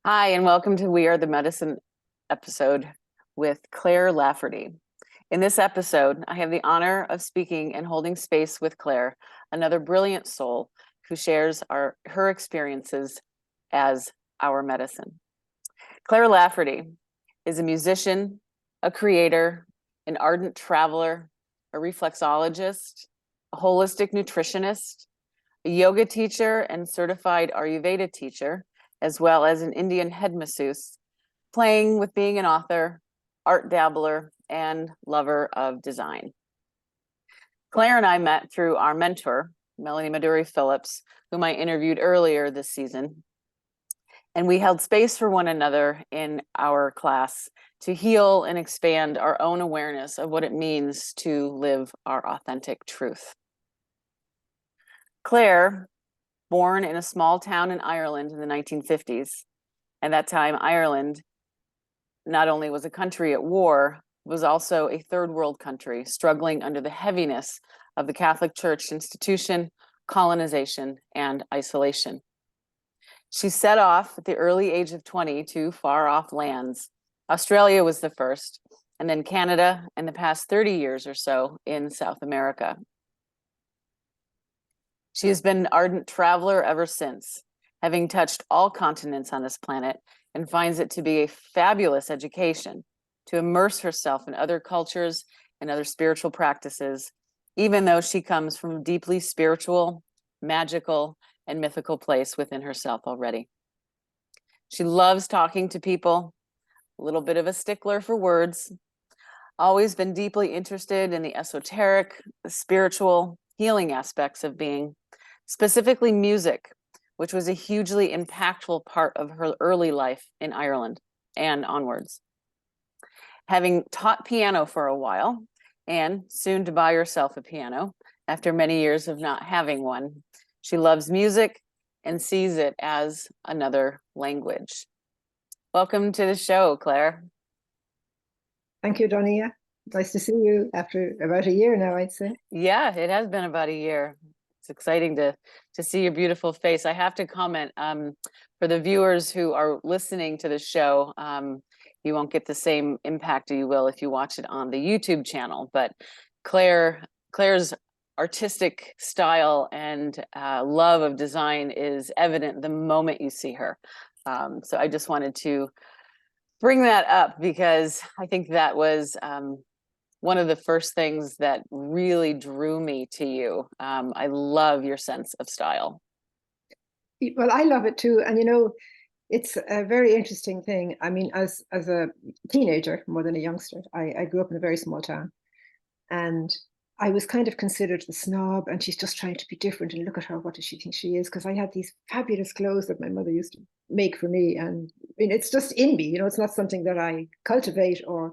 Hi, and welcome to We Are the Medicine episode with Claire Lafferty. In this episode, I have the honor of speaking and holding space with Claire, another brilliant soul who shares her experiences as our medicine. Claire Lafferty is a musician, a creator, an ardent traveler, a reflexologist, a holistic nutritionist, a yoga teacher and certified Ayurveda teacher, as well as an Indian head masseuse, playing with being an author, art dabbler, and lover of design. Claire and I met through our mentor, Melanie Maduri Phillips, whom I interviewed earlier this season. And we held space for one another in our class to heal and expand our own awareness of what it means to live our authentic truth. Claire, born in a small town in Ireland in the 1950s. At that time, Ireland not only was a country at war, was also a third world country struggling under the heaviness of the Catholic Church institution, colonization, and isolation. She set off at the early age of 20 to far off lands. Australia was the first, and then Canada, and the past 30 years or so in South America. She has been an ardent traveler ever since, having touched all continents on this planet, and finds it to be a fabulous education to immerse herself in other cultures and other spiritual practices, even though she comes from a deeply spiritual, magical, and mythical place within herself already. She loves talking to people, a little bit of a stickler for words, always been deeply interested in the esoteric, the spiritual, healing aspects of being, specifically music, which was a hugely impactful part of her early life in Ireland and onwards. Having taught piano for a while, and soon to buy herself a piano after many years of not having one, she loves music and sees it as another language. Welcome to the show, Claire. Thank you, Donia. Nice to see you after about a year now, I'd say. Yeah, it has been about a year. It's exciting to see your beautiful face. I have to comment, for the viewers who are listening to the show, you won't get the same impact you will if you watch it on the YouTube channel. But Claire's artistic style and love of design is evident the moment you see her. So I just wanted to bring that up because I think that was one of the first things that really drew me to you. I love your sense of style. Well, I love it too. And it's a very interesting thing. I mean, as a teenager, more than a youngster, I grew up in a very small town. And I was kind of considered the snob, and she's just trying to be different. And look at her, what does she think she is? Because I had these fabulous clothes that my mother used to make for me. And I mean, it's just in me, it's not something that I cultivate or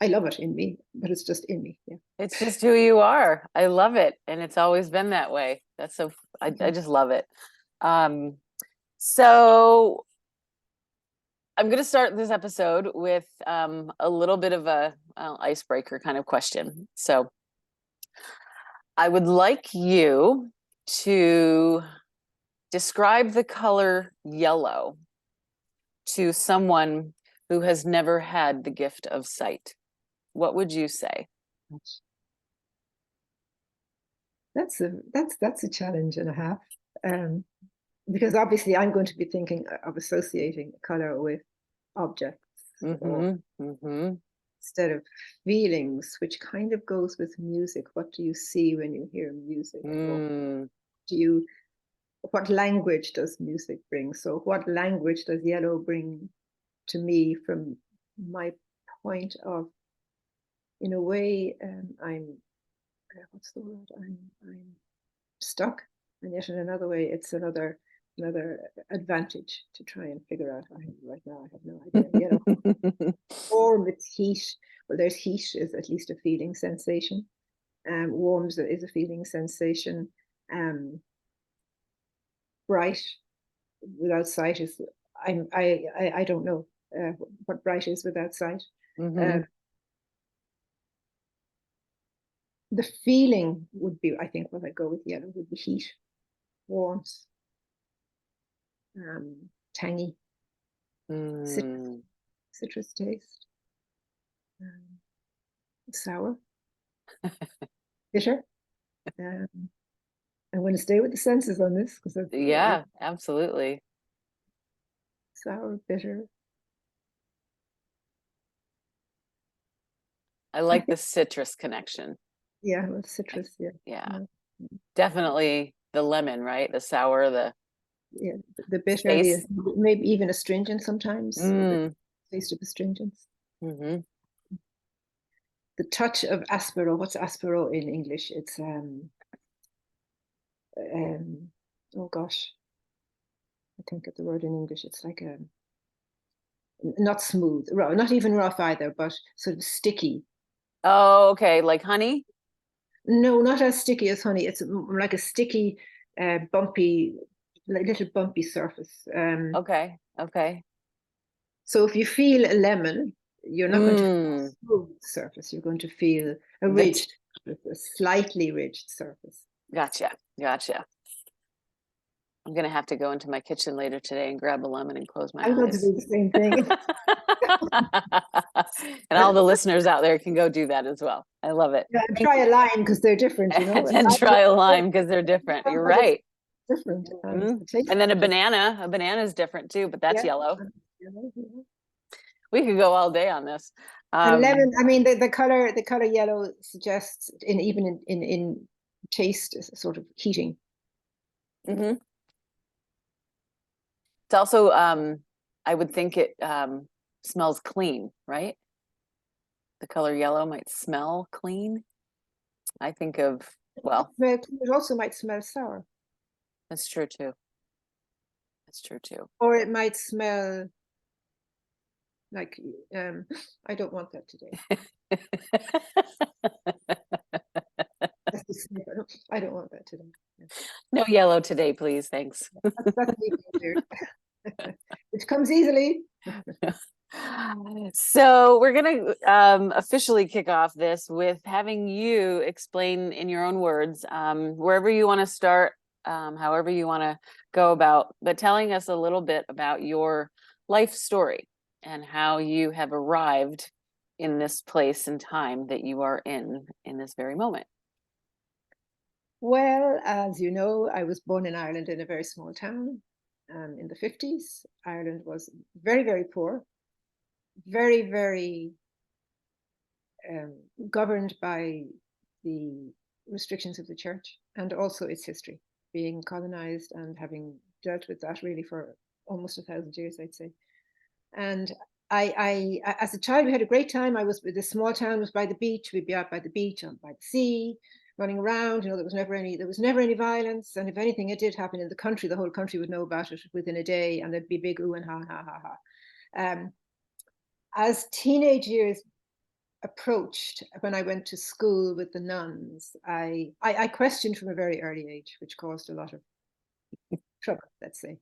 I love it in me, but it's just in me. Yeah. It's just who you are. I love it. And it's always been that way. That's so, I just love it. So I'm going to start this episode with a little bit of a icebreaker kind of question. So I would like you to describe the color yellow to someone who has never had the gift of sight. What would you say? That's a challenge and a half, because obviously I'm going to be thinking of associating color with objects instead of feelings, which kind of goes with music. What do you see when you hear music? What language does music bring? So what language does yellow bring to me from my point of, in a way, I'm what's the word? I'm stuck, and yet in another way, it's another advantage to try and figure out. Right now, I have no idea. Warm, it's heat. Well, there's heat is at least a feeling sensation. Warm is a feeling sensation. Bright without sight is I don't know what bright is without sight. The feeling would be, I think, what I go with yellow would be heat, warmth, tangy. Mm. Citrus taste. Sour, bitter. Um, I'm going to stay with the senses on this because Yeah, absolutely. sour, bitter. I like the citrus connection. Yeah, with citrus. Yeah, Yeah, yeah, definitely the lemon, right? The sour, the yeah. The bitter, space. maybe even astringent sometimes. The Mm. taste of astringents. Hmm. The touch of aspero. What's aspero in English? It's oh gosh, I think of the word in English. It's like a not smooth, not even rough either, but sort of sticky. Oh, okay. Like honey? No, not as sticky as honey. It's like a sticky, bumpy, like little bumpy surface. Okay. Okay. So if you feel a lemon, you're not going to feel Mm. a smooth surface. You're going to feel a That's ridged, a slightly ridged surface. gotcha. Gotcha. I'm gonna have to go into my kitchen later today and grab a lemon and close my I'm going to eyes. do the same thing. And all the listeners out there can go do that as well. I love it. Yeah, and Thank try you. a lime because they're different, you know. And try a lime because they're different. You're But it's right. different, and Mhm. the taste And then of it is, a banana is different too, but that's yeah. yellow. You know, yeah. We could go all day on this. And Um, lemon, I mean, the color yellow suggests, even in taste, is sort of heating. mhm. It's also, I would think it smells clean, right? The color yellow might smell clean. I think of, well, It also might smell sour, that's true too. That's true too. or it might smell like, I don't want that today. That's the sniff. I don't want that today. Yeah. No yellow today, please. Thanks. That's me being weird. Which comes easily. So we're going to officially kick off this with having you explain in your own words, wherever you want to start, however you want to go about, but telling us a little bit about your life story and how you have arrived in this place and time that you are in this very moment. Well, as you know, I was born in Ireland in a very small town in the 50s. Ireland was very, very poor, very, very um, governed by the restrictions of the church and also its history, being colonized and having dealt with that really for almost 1,000 years, I'd say. And as a child, we had a great time. I was with this small town, was by the beach. We'd be out by the beach, and by the sea, running around. You know, there was never any violence. And if anything, it did happen in the country, the whole country would know about it within a day, and there'd be big ooh and ha ha ha ha. As teenage years approached, when I went to school with the nuns, I questioned from a very early age, which caused a lot of trouble, let's say.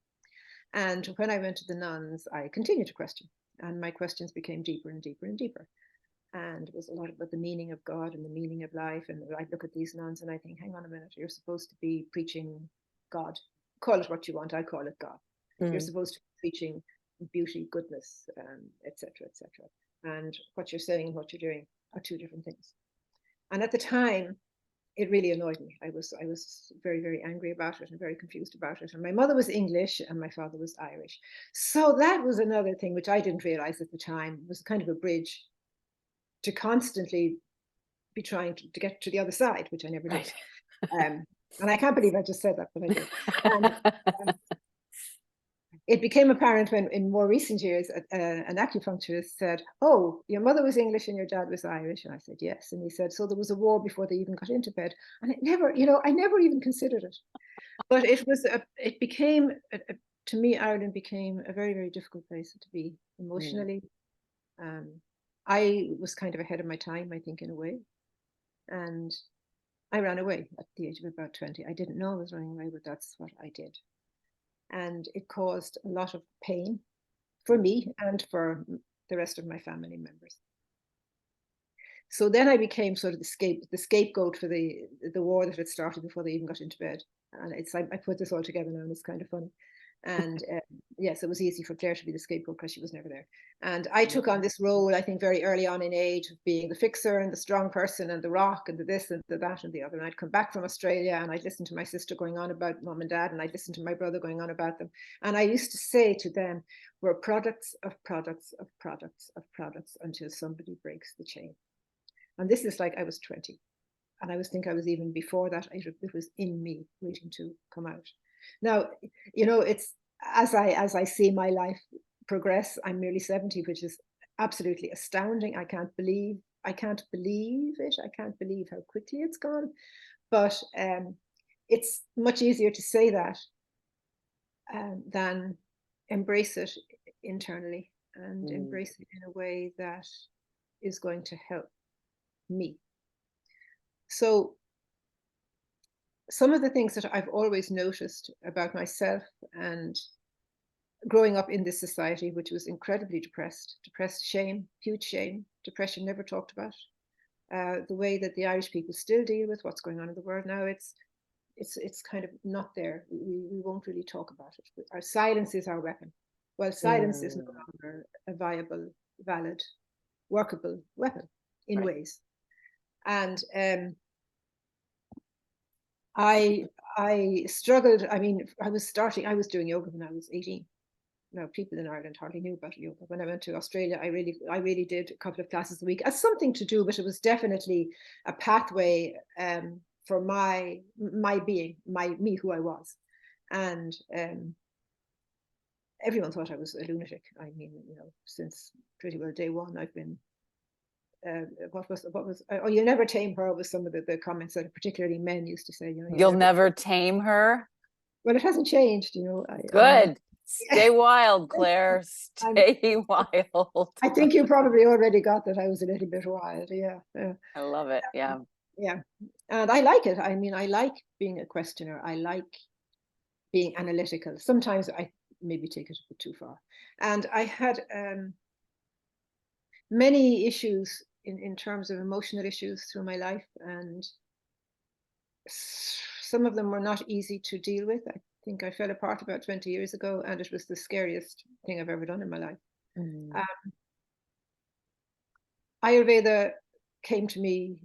And when I went to the nuns, I continued to question, and my questions became deeper and deeper and deeper. And it was a lot about the meaning of God and the meaning of life. And I look at these nuns and I think, hang on a minute, you're supposed to be preaching God. Call it what you want, I call it God. You're Mm. supposed to be preaching beauty, goodness, etc., etc. And what you're saying and what you're doing are two different things. And at the time, it really annoyed me. I was very, very angry about it and very confused about it. And my mother was English and my father was Irish. So that was another thing which I didn't realize at the time, was kind of a bridge to constantly be trying to get to the other side, which I never did. Right. And I can't believe I just said that, but I did. And it became apparent when, in more recent years, an acupuncturist said, "Oh, your mother was English and your dad was Irish." And I said, "Yes." And he said, "So there was a war before they even got into bed." And it never, I never even considered it. But it became, to me, Ireland became a very, very difficult place to be Mm. emotionally. I was kind of ahead of my time, I think, in a way. And I ran away at the age of about 20. I didn't know I was running away, but that's what I did. And it caused a lot of pain for me and for the rest of my family members. So then I became sort of the scapegoat for the war that had started before they even got into bed. And I put this all together now, and it's kind of funny. And yes, it was easy for Claire to be the scapegoat because she was never there. And I took on this role, I think, very early on in age, of being the fixer and the strong person and the rock and the this and the that and the other. And I'd come back from Australia and I'd listen to my sister going on about mom and dad, and I'd listen to my brother going on about them. And I used to say to them, we're products of products of products of products until somebody breaks the chain. And this is like I was 20. And I think I was even before that. It was in me waiting to come out. Now, you know, it's as I see my life progress, I'm nearly 70, which is absolutely astounding. I can't believe it. I can't believe how quickly it's gone. But it's much easier to say that than embrace it internally and embrace it in a way that is going to help me. So some of the things that I've always noticed about myself and growing up in this society, which was incredibly depressed, shame, huge shame, depression never talked about, the way that the Irish people still deal with what's going on in the world now, it's kind of not there. We won't really talk about it. Our silence is our weapon. Well, silence is no longer a viable, valid, workable weapon in ways. And I struggled. I mean, I was doing yoga when I was 18. Now, people in Ireland hardly knew about yoga. When I went to Australia, I really did a couple of classes a week as something to do, but it was definitely a pathway for my being, me, who I was. And everyone thought I was a lunatic. I mean, you know, since pretty well day one, I've been what was oh, you never tame her, was some of the comments that particularly men used to say, you know, you'll never tame her. Well, it hasn't changed, you know. Good. Stay wild, Claire. Stay wild. I think you probably already got that I was a little bit wild. Yeah. I love it. Yeah. Yeah. And I like it. I mean, I like being a questioner. I like being analytical. Sometimes I maybe take it a bit too far. And I had many issues in terms of emotional issues through my life, and some of them were not easy to deal with. I think I fell apart about 20 years ago, and it was the scariest thing I've ever done in my life. Ayurveda came to me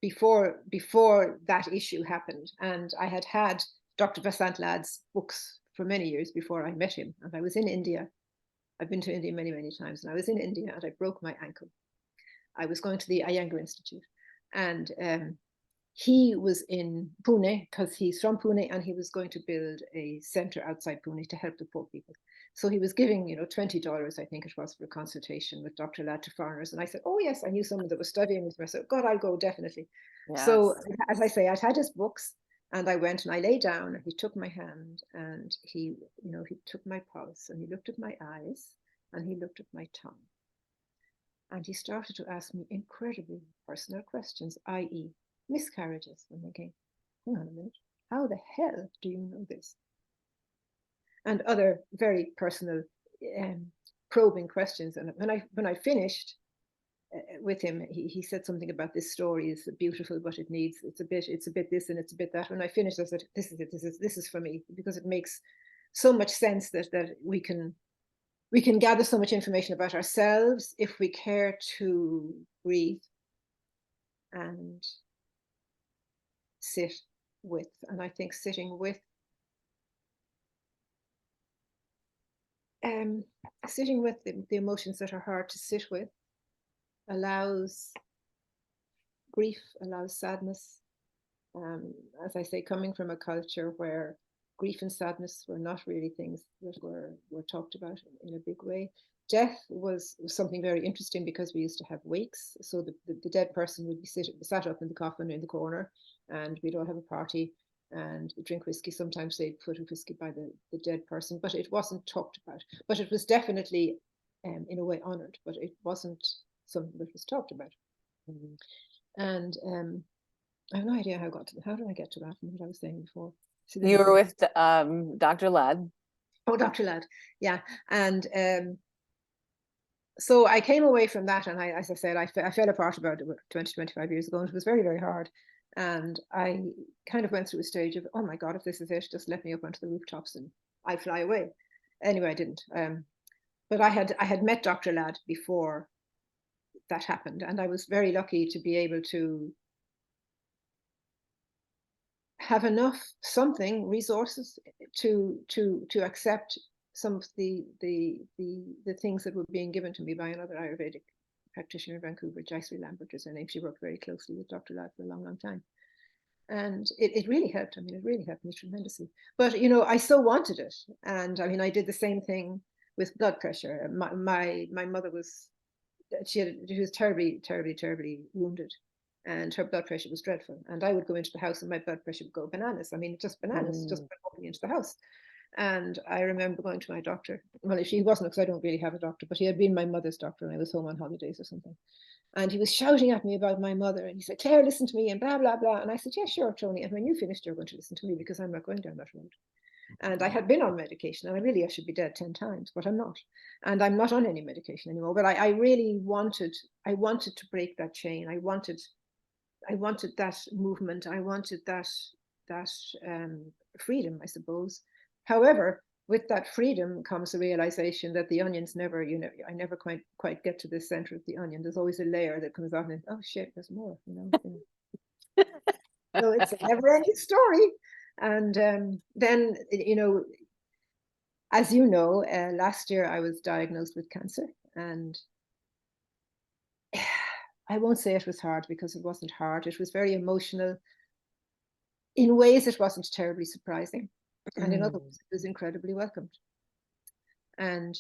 before that issue happened, and I had Dr. Vasant Lad's books for many years before I met him. And I was in India. I've been to India many times, and I was in India and I broke my ankle. I was going to the Iyengar Institute, and he was in Pune because he's from Pune, and he was going to build a center outside Pune to help the poor people. So he was giving, you know, $20, I think it was, for a consultation with Dr. Ladd to foreigners. And I said, oh yes, I knew someone that was studying with me. I said, God, I'll go, definitely. Yes. So as I say, I'd had his books, and I went and I lay down, and he took my hand, and he, you know, he took my pulse, and he looked at my eyes, and he looked at my tongue. And he started to ask me incredibly personal questions, i.e. miscarriages. I'm thinking, hang on a minute, how the hell do you know this? And other very personal probing questions. And when I finished with him, he said something about this story is beautiful, but it's a bit this and it's a bit that. When I finished, I said, this is it, this is for me, because it makes so much sense that we can gather so much information about ourselves if we care to breathe and sit with. And I think sitting with the emotions that are hard to sit with allows grief, allows sadness. As I say, coming from a culture where grief and sadness were not really things that were talked about in a big way. Death was something very interesting because we used to have wakes. So the dead person would be sat up in the coffin in the corner, and we'd all have a party and drink whiskey. Sometimes they'd put a whiskey by the dead person, but it wasn't talked about. But it was definitely, in a way, honored, but it wasn't something that was talked about. And I have no idea how did I get to that and what I was saying before. You were with Dr. Ladd. Oh, Dr. Ladd, yeah. And so I came away from that, and as I said, I fell apart about 25 years ago, and it was very hard. And I kind of went through a stage of, oh my God, if this is it, just let me up onto the rooftops and I fly away. Anyway, I didn't. But I had met Dr. Ladd before that happened, and I was very lucky to be able to have enough resources to accept some of the things that were being given to me by another Ayurvedic practitioner in Vancouver, Jayasri Lambert is her name. She worked very closely with Dr. Ladd for a long time. And it really helped. I mean, it really helped me tremendously. But, you know, I so wanted it. And I mean, I did the same thing with blood pressure. My mother was, she was terribly wounded. And her blood pressure was dreadful. And I would go into the house and my blood pressure would go bananas. I mean, just bananas, just by walking into the house. And I remember going to my doctor. Well, he wasn't, because I don't really have a doctor, but he had been my mother's doctor when I was home on holidays or something. And he was shouting at me about my mother. And he said, Claire, listen to me, and blah, blah, blah. And I said, yeah, sure, Tony. And when you finished, you're going to listen to me, because I'm not going down that road. And I had been on medication, and I should be dead 10 times, but I'm not. And I'm not on any medication anymore. But I really wanted to break that chain. I wanted that movement. I wanted that freedom, I suppose. However, with that freedom comes the realization that the onion's never, you know, I never quite get to the center of the onion. There's always a layer that comes out and, oh shit, there's more, you know. So it's a never-ending story. And then, you know, as you know, last year I was diagnosed with cancer, and I won't say it was hard, because it wasn't hard. It was very emotional. In ways, it wasn't terribly surprising. And in other ways, it was incredibly welcomed. And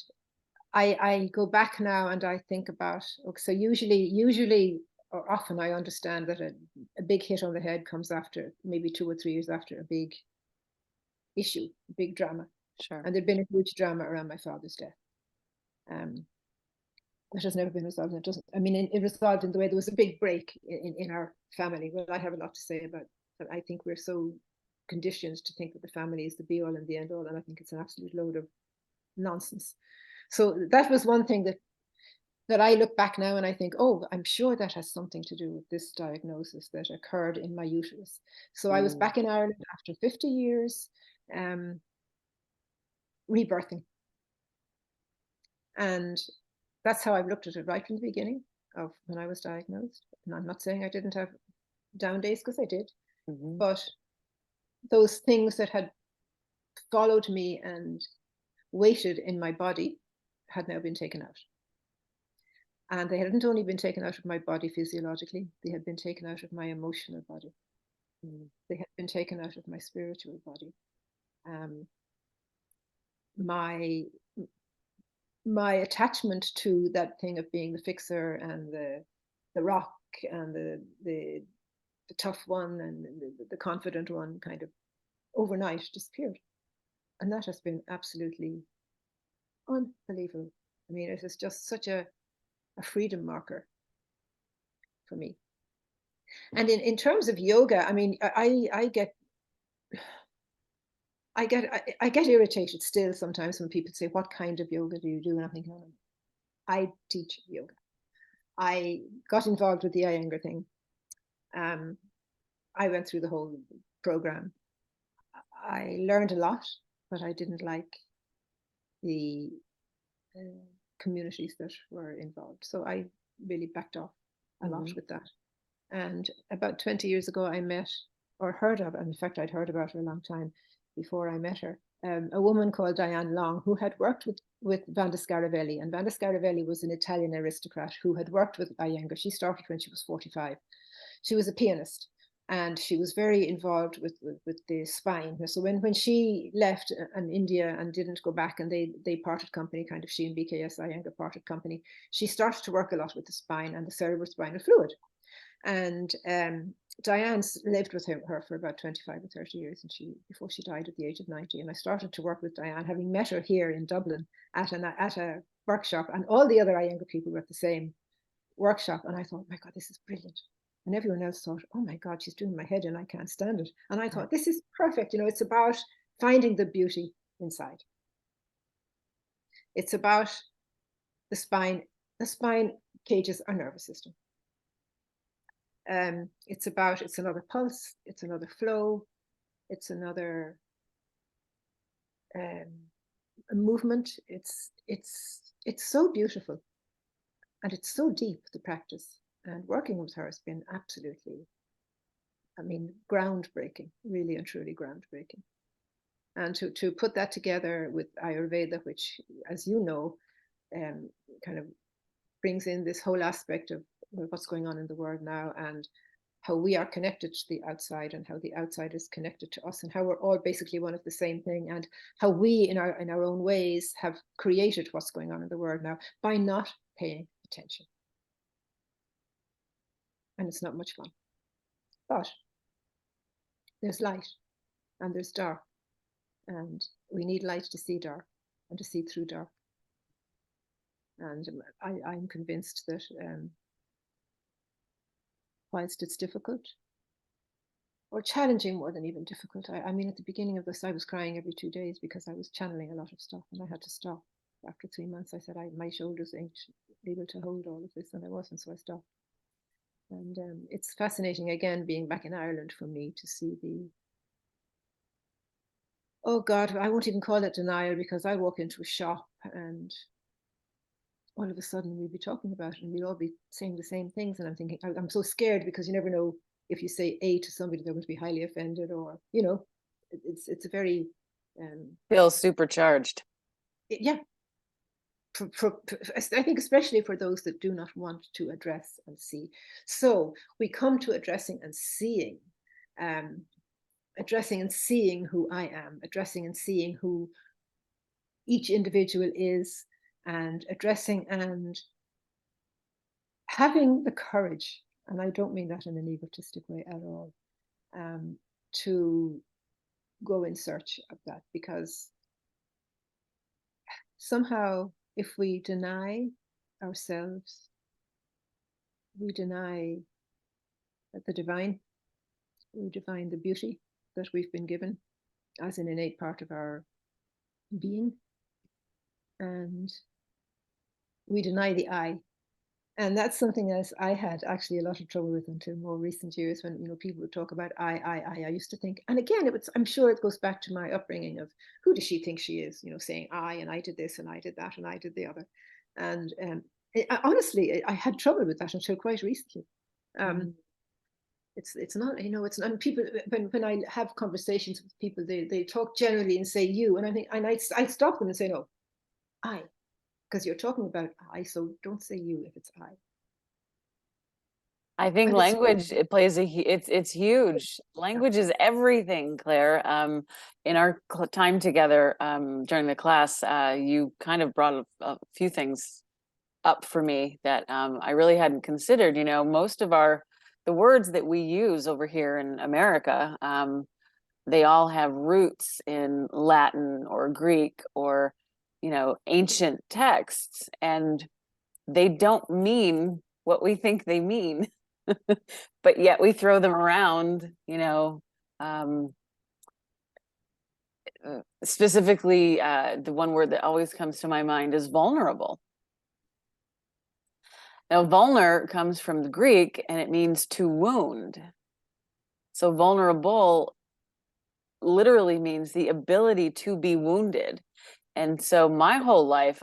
I go back now and I think about, okay, so usually or often I understand that a big hit on the head comes after maybe 2 or 3 years after a big issue, a big drama. Sure. And there'd been a huge drama around my father's death. That has never been resolved. And it doesn't, I mean, it resolved in the way there was a big break in our family. Well, I have a lot to say about that. I think we're so conditioned to think that the family is the be all and the end all, and I think it's an absolute load of nonsense. So that was one thing that I look back now and I think, oh, I'm sure that has something to do with this diagnosis that occurred in my uterus. So I was back in Ireland after 50 years, rebirthing. And that's how I've looked at it right from the beginning of when I was diagnosed. And I'm not saying I didn't have down days, because I did, but those things that had followed me and waited in my body had now been taken out. And they hadn't only been taken out of my body physiologically, they had been taken out of my emotional body. They had been taken out of my spiritual body. My attachment to that thing of being the fixer and the rock and the tough one and the confident one kind of overnight disappeared. And that has been absolutely unbelievable. I mean, it is just such a freedom marker for me. And in terms of yoga, I mean, I get irritated still sometimes when people say, what kind of yoga do you do? And I'm thinking, oh, I teach yoga. I got involved with the Iyengar thing. I went through the whole program. I learned a lot, but I didn't like the communities that were involved. So I really backed off a lot with that. And about 20 years ago, I met or heard of, and in fact, I'd heard about her a long time before I met her, a woman called Diane Long, who had worked with Vanda Scaravelli. And Vanda Scaravelli was an Italian aristocrat who had worked with Iyengar. She started when she was 45. She was a pianist, and she was very involved with the spine. So when she left in India and didn't go back, and they parted company, kind of, she and BKS Iyengar parted company, she started to work a lot with the spine and the cerebrospinal fluid. And Diane lived with her for about 25 or 30 years, and before she died at the age of 90. And I started to work with Diane, having met her here in Dublin at a workshop, and all the other Iyengar people were at the same workshop. And I thought, oh my God, this is brilliant. And everyone else thought, oh my God, she's doing my head in, I can't stand it. And I thought, this is perfect. You know, it's about finding the beauty inside. It's about the spine. The spine cages our nervous system. It's another pulse, it's another flow, it's another a movement. It's so beautiful, and it's so deep, the practice. And working with her has been absolutely, I mean, groundbreaking, really and truly groundbreaking. And to put that together with Ayurveda, which, as you know, kind of brings in this whole aspect of what's going on in the world now, and how we are connected to the outside, and how the outside is connected to us, and how we're all basically one of the same thing, and how we in our own ways have created what's going on in the world now by not paying attention. And it's not much fun. But there's light and there's dark, and we need light to see dark and to see through dark. And I'm convinced that whilst it's difficult, or challenging more than even difficult, I mean, at the beginning of this, I was crying every 2 days because I was channeling a lot of stuff, and I had to stop. After 3 months, I said, my shoulders ain't able to hold all of this, and I wasn't, so I stopped. And it's fascinating, again, being back in Ireland for me to see the, oh God, I won't even call it denial, because I walk into a shop and all of a sudden we'll be talking about it and we'll all be saying the same things. And I'm thinking, I'm so scared, because you never know, if you say A to somebody, they're going to be highly offended, or, you know, it's a very... Feels supercharged. Yeah. I think especially for those that do not want to address and see. So we come to addressing and seeing who I am, addressing and seeing who each individual is, and addressing and having the courage, and I don't mean that in an egotistic way at all, to go in search of that. Because somehow, if we deny ourselves, we deny the divine, we deny the beauty that we've been given as an innate part of our being, and we deny the I. And that's something else I had actually a lot of trouble with until more recent years, when, you know, people would talk about I used to think, and again, I'm sure it goes back to my upbringing of, who does she think she is, you know, saying I, and I did this and I did that and I did the other. And honestly, I had trouble with that until quite recently. It's not, you know, it's not. People, when I have conversations with people, they talk generally and say you, and I think, and I stop them and say, no, I, because you're talking about I, so don't say you if it's I. I think And language, it plays it's huge. Language is everything, Claire. In our time together during the class, you kind of brought a few things up for me that I really hadn't considered. You know, most of the words that we use over here in America, they all have roots in Latin or Greek or, you know, ancient texts, and they don't mean what we think they mean. But yet we throw them around, you know. Specifically, the one word that always comes to my mind is vulnerable. Now, vulner comes from the Greek, and it means to wound. So vulnerable literally means the ability to be wounded. And so my whole life,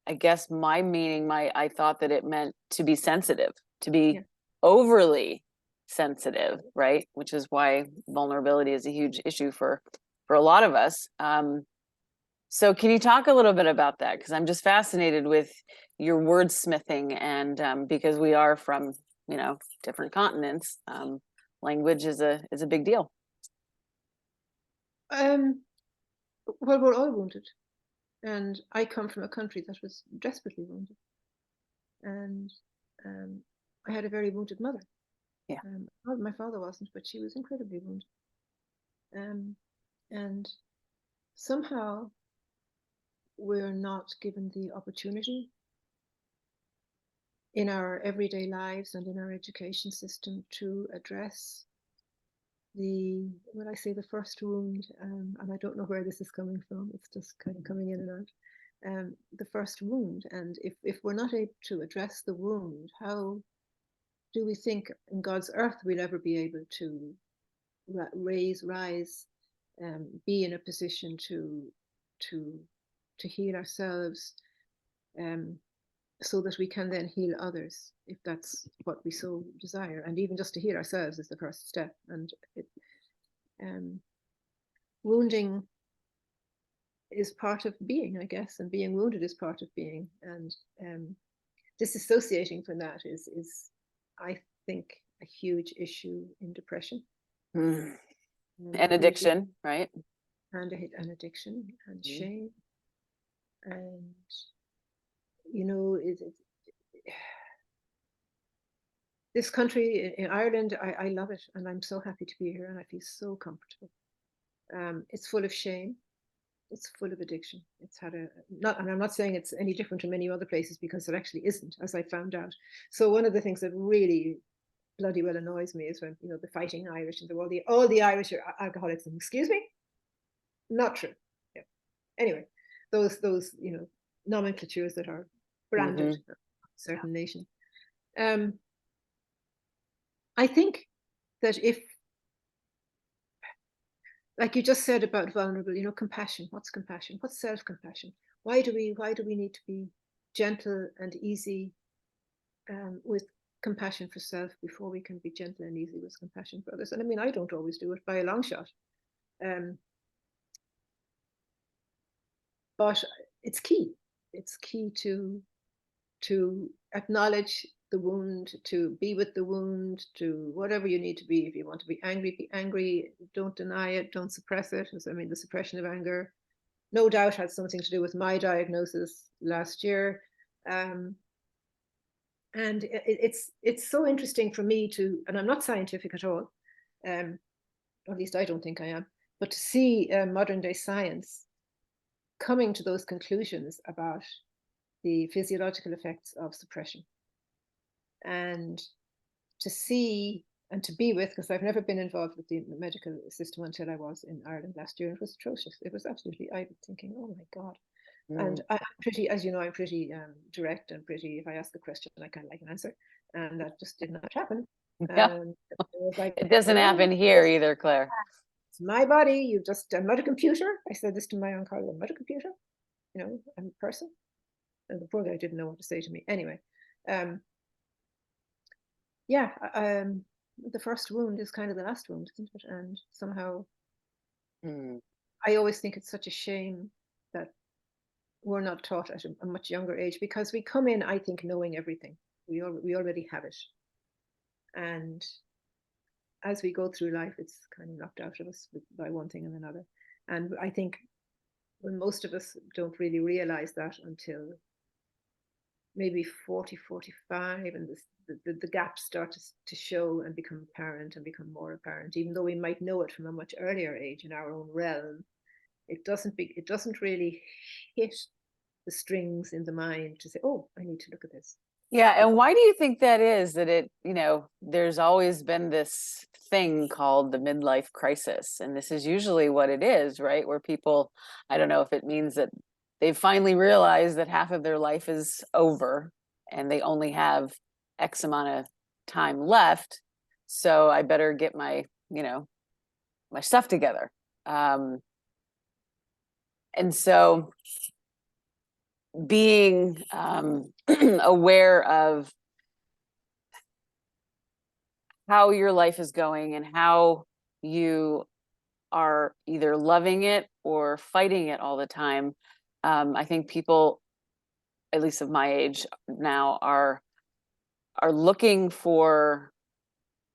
I guess my meaning, I thought that it meant to be sensitive, to be overly sensitive, right? Which is why vulnerability is a huge issue for a lot of us. So can you talk a little bit about that? Because I'm just fascinated with your wordsmithing, and because we are from, you know, different continents, language is a big deal. Well, we're all wounded, and I come from a country that was desperately wounded, and I had a very wounded mother. Yeah. My father wasn't, but she was incredibly wounded. And somehow we're not given the opportunity in our everyday lives and in our education system to address when I say the first wound, and I don't know where this is coming from, it's just kind of coming in and out, the first wound. And if we're not able to address the wound, how do we think in God's earth we'll ever be able to rise, be in a position to to heal ourselves, so that we can then heal others, if that's what we so desire. And even just to heal ourselves is the first step. And wounding is part of being, I guess, and being wounded is part of being. And disassociating from that is, I think, a huge issue in depression. And addiction, right? And addiction and shame. And, you know, this country in Ireland, I love it, and I'm so happy to be here, and I feel so comfortable. It's full of shame. It's full of addiction. It's had and I'm not saying it's any different from many other places, because it actually isn't, as I found out. So one of the things that really bloody well annoys me is when, you know, the fighting Irish and all the Irish are alcoholics. And excuse me, not true. Yeah. Anyway, those you know, nomenclatures that are branded a certain nation. I think that if, like you just said about vulnerable, you know, compassion. What's compassion? What's self-compassion? Why do we need to be gentle and easy with compassion for self before we can be gentle and easy with compassion for others? And I mean, I don't always do it by a long shot. But it's key. It's key to acknowledge the wound, to be with the wound, to whatever you need to be. If you want to be angry, don't deny it, don't suppress it. I mean, the suppression of anger, no doubt, had something to do with my diagnosis last year. And it's so interesting for me to, and I'm not scientific at all, or at least I don't think I am, but to see modern day science coming to those conclusions about the physiological effects of suppression. And to see and to be with, because I've never been involved with the medical system until I was in Ireland last year. It was atrocious. It was absolutely, I was thinking, oh my God. And I'm pretty, as you know, I'm pretty direct and pretty, if I ask a question, I kind of like an answer. And that just did not happen. Yeah. It doesn't happen here either, Claire. It's my body. I'm not a computer. I said this to my oncologist, I'm not a computer. You know, I'm a person. And the poor guy didn't know what to say to me. Anyway, yeah, the first wound is kind of the last wound, isn't it? And somehow, I always think it's such a shame that we're not taught at a much younger age, because we come in, I think, knowing everything. We already have it. And as we go through life, it's kind of knocked out of us by one thing and another. And I think when most of us don't really realize that until maybe 40, 45, and the gaps start to show and become apparent and become more apparent, even though we might know it from a much earlier age in our own realm. It doesn't really hit the strings in the mind to say, oh, I need to look at this. Yeah. And why do you think that is? That it, you know, there's always been this thing called the midlife crisis. And this is usually what it is, right? Where people, I don't know if it means that they've finally realized that half of their life is over and they only have X amount of time left. So I better get my, you know, my stuff together. And so being aware of how your life is going and how you are either loving it or fighting it all the time. I think people, at least of my age now, are looking for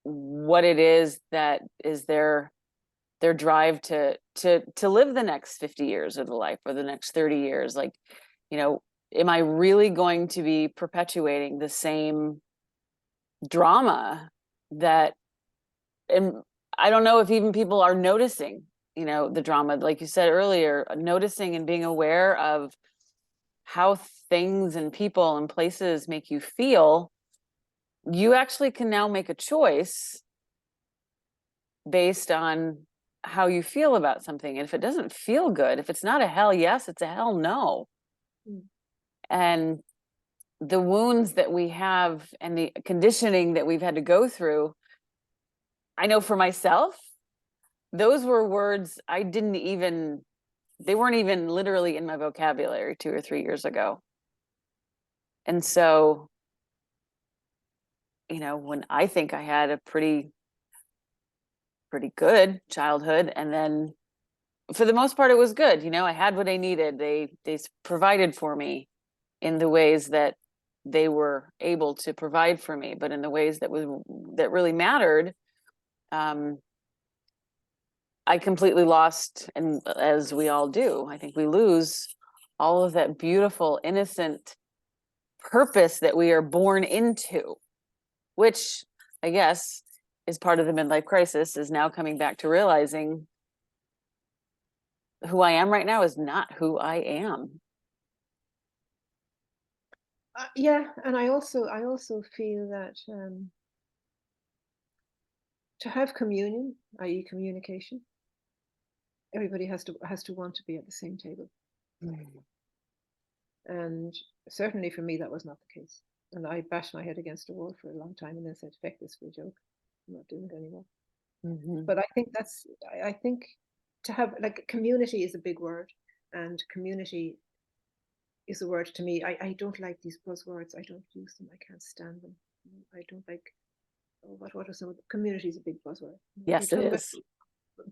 what it is that is their drive to live the next 50 years of the life, or the next 30 years. Like, you know, am I really going to be perpetuating the same drama that, and I don't know if even people are noticing, you know, the drama, like you said earlier, noticing and being aware of how things and people and places make you feel. You actually can now make a choice based on how you feel about something. And if it doesn't feel good, if it's not a hell yes, it's a hell no. And the wounds that we have and the conditioning that we've had to go through, I know for myself, those were words I didn't even they weren't even literally in my vocabulary 2 or 3 years ago. And so, when I think I had a pretty good childhood, and then for the most part it was good. I had what I needed. They provided for me in the ways that they were able to provide for me, but in the ways that really mattered, I completely lost, and as we all do, I think we lose all of that beautiful, innocent purpose that we are born into, which I guess is part of the midlife crisis, is now coming back to realizing who I am right now is not who I am. Yeah, and I also feel that to have communion, i.e., communication, everybody has to want to be at the same table. And certainly for me, that was not the case. And I bashed my head against a wall for a long time and then said, "Feck this for a joke. I'm not doing it anymore." But I think to have, like, community is a big word, and community is a word to me. I don't like these buzzwords. I don't use them. I can't stand them. I don't like, what are some, community is a big buzzword. Yes, it is.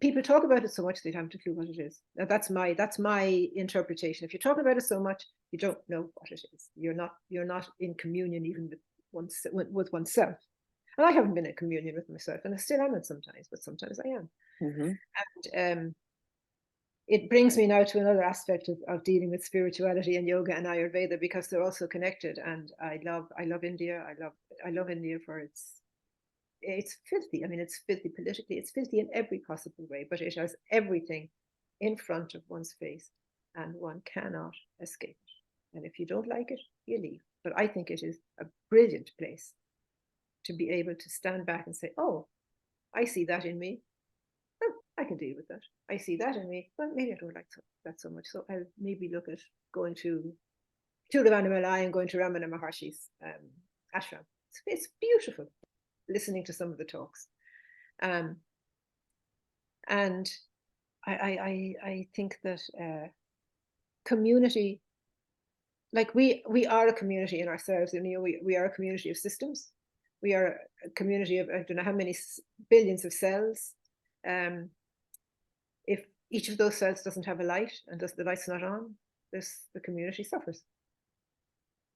People talk about it so much they haven't a clue what it is. That's my interpretation. If you're talking about it so much, you don't know what it is. You're not in communion even with oneself. And I haven't been in communion with myself, and I still am sometimes, but sometimes I am. And it brings me now to another aspect of dealing with spirituality and yoga and ayurveda, because they're also connected. And I love India. I love India for it's filthy. I mean, it's filthy politically. It's filthy in every possible way, but it has everything in front of one's face, and one cannot escape it. And if you don't like it, you leave. But I think it is a brilliant place to be able to stand back and say, "Oh, I see that in me. Oh, I can deal with that. I see that in me. Well, maybe I don't like that so much. So I'll maybe look at going to Tiruvannamalai and going to Ramana Maharshi's ashram. It's beautiful, listening to some of the talks. And I think that community, like we are a community in ourselves, and we are a community of systems. We are a community of, I don't know how many billions of cells. If each of those cells doesn't have a light, and the light's not on, the community suffers.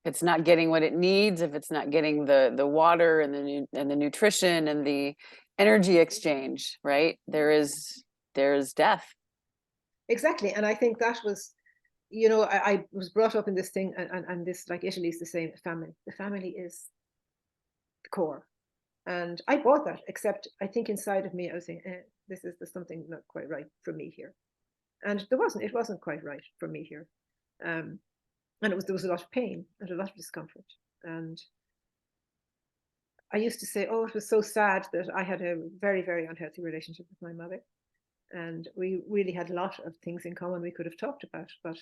It's not getting what it needs, if it's not getting the water and the nutrition and the energy exchange, right? There's death. Exactly. And I think that was, I was brought up in this thing, and this, like, Italy is the same. Family. The family is the core. And I bought that, except I think inside of me I was saying, there's something not quite right for me here. And it wasn't quite right for me here. And there was a lot of pain and a lot of discomfort. And I used to say, oh, it was so sad that I had a very, very unhealthy relationship with my mother. And we really had a lot of things in common we could have talked about, but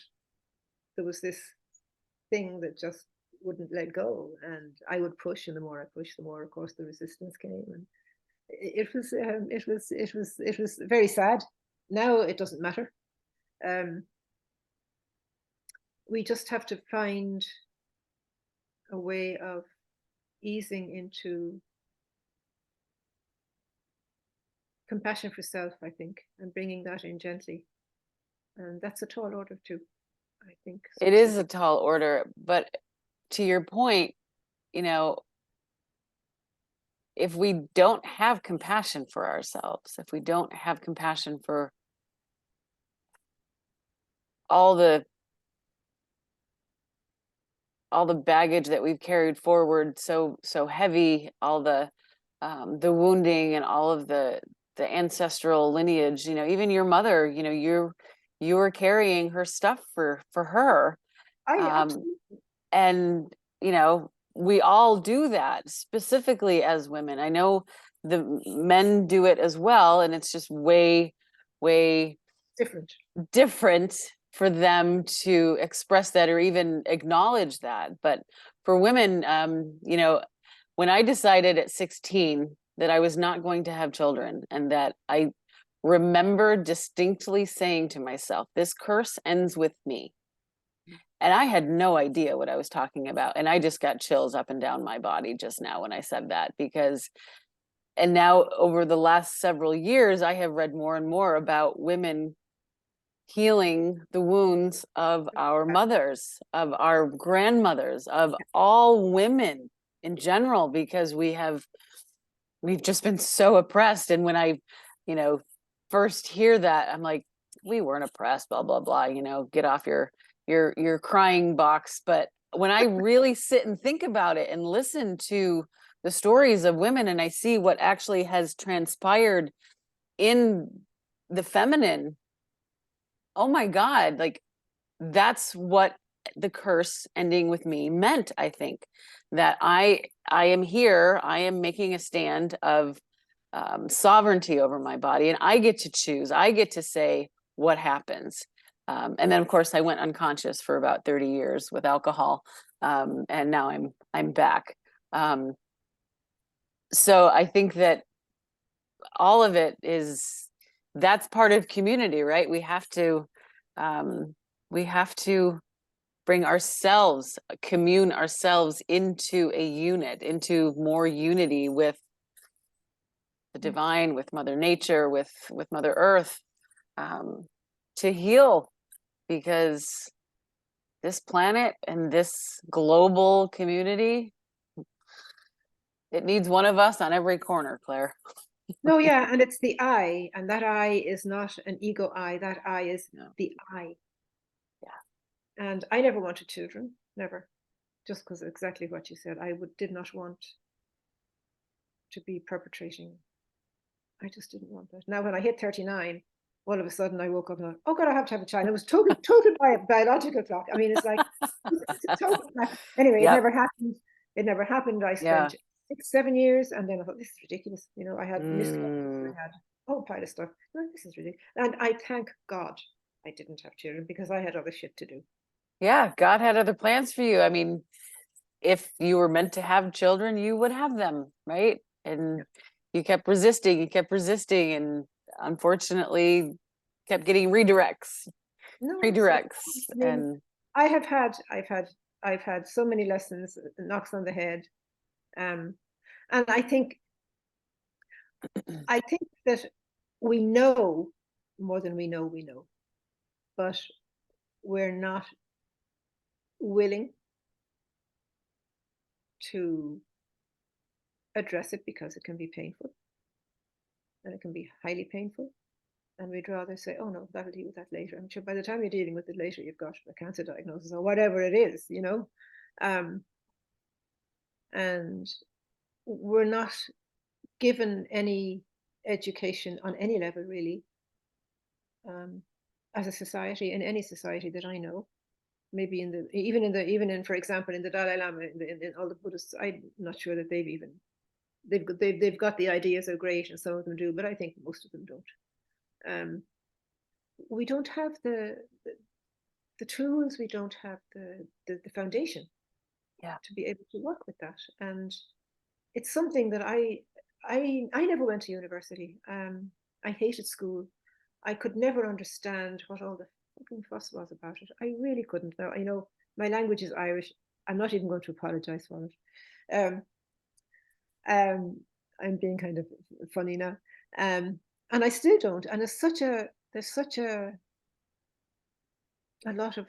there was this thing that just wouldn't let go. And I would push, and the more I pushed, the more, of course, the resistance came. And it was very sad. Now it doesn't matter. We just have to find a way of easing into compassion for self, I think, and bringing that in gently. And that's a tall order too, I think. It is a tall order, but to your point, if we don't have compassion for ourselves, if we don't have compassion for all the baggage that we've carried forward so heavy, all the wounding and all of the ancestral lineage, even your mother, you were carrying her stuff for her. And we all do that, specifically as women. I know the men do it as well, and it's just way different for them to express that or even acknowledge that. But for women, when I decided at 16 that I was not going to have children, and that I remember distinctly saying to myself, this curse ends with me. And I had no idea what I was talking about. And I just got chills up and down my body just now when I said that, because, and now over the last several years, I have read more and more about women healing the wounds of our mothers, of our grandmothers, of all women in general, because we've just been so oppressed. And when I, you know, first hear that, I'm like, we weren't oppressed, blah, blah, blah, you know, get off your crying box. But when I really sit and think about it and listen to the stories of women, and I see what actually has transpired in the feminine, oh my God, like that's what the curse ending with me meant. I think that I am here, I am making a stand of sovereignty over my body, and I get to choose, I get to say what happens. And then of course I went unconscious for about 30 years with alcohol, and now I'm back. So I think that all of it is, that's part of community, right? We have to bring ourselves, commune ourselves into a unit, into more unity with the divine, with Mother Nature, with Mother Earth, to heal, because this planet and this global community, it needs one of us on every corner, Claire. No, yeah, and it's the I, and that I is not an ego I. That I is the I. Yeah. And I never wanted children, never, just because exactly what you said. I did not want to be perpetrating. I just didn't want that. Now, when I hit 39, all of a sudden I woke up and oh God, I have to have a child. It was total biological clock. I mean, it's like it's a total clock. Anyway, Yep. it never happened. It never happened. I spent 6-7 years, and then I thought, this is ridiculous. You know, I had miscarriages, I had a whole pile of stuff. No, this is ridiculous. And I thank God I didn't have children, because I had other shit to do. Yeah, God had other plans for you. I mean, if you were meant to have children, you would have them, right? And you kept resisting, and unfortunately kept getting redirects. No, I mean, And I've had so many lessons, knocks on the head. And I think that we know more than we know, but we're not willing to address it, because it can be painful, and it can be highly painful. And we'd rather say, oh no, that'll deal with that later. I'm sure by the time you're dealing with it later, you've got a cancer diagnosis or whatever it is, you know. And we're not given any education on any level, really, as a society, in any society that I know. Maybe even in for example in the Dalai Lama, in all the Buddhists, I'm not sure that they've got the ideas are great, and some of them do, but I think most of them don't. We don't have the tools, we don't have the foundation to be able to work with that. And it's something that I never went to university. I hated school. I could never understand what all the fucking fuss was about it. I really couldn't. Now, I know my language is Irish. I'm not even going to apologize for it. I'm being kind of funny now. And I still don't. And there's such a lot of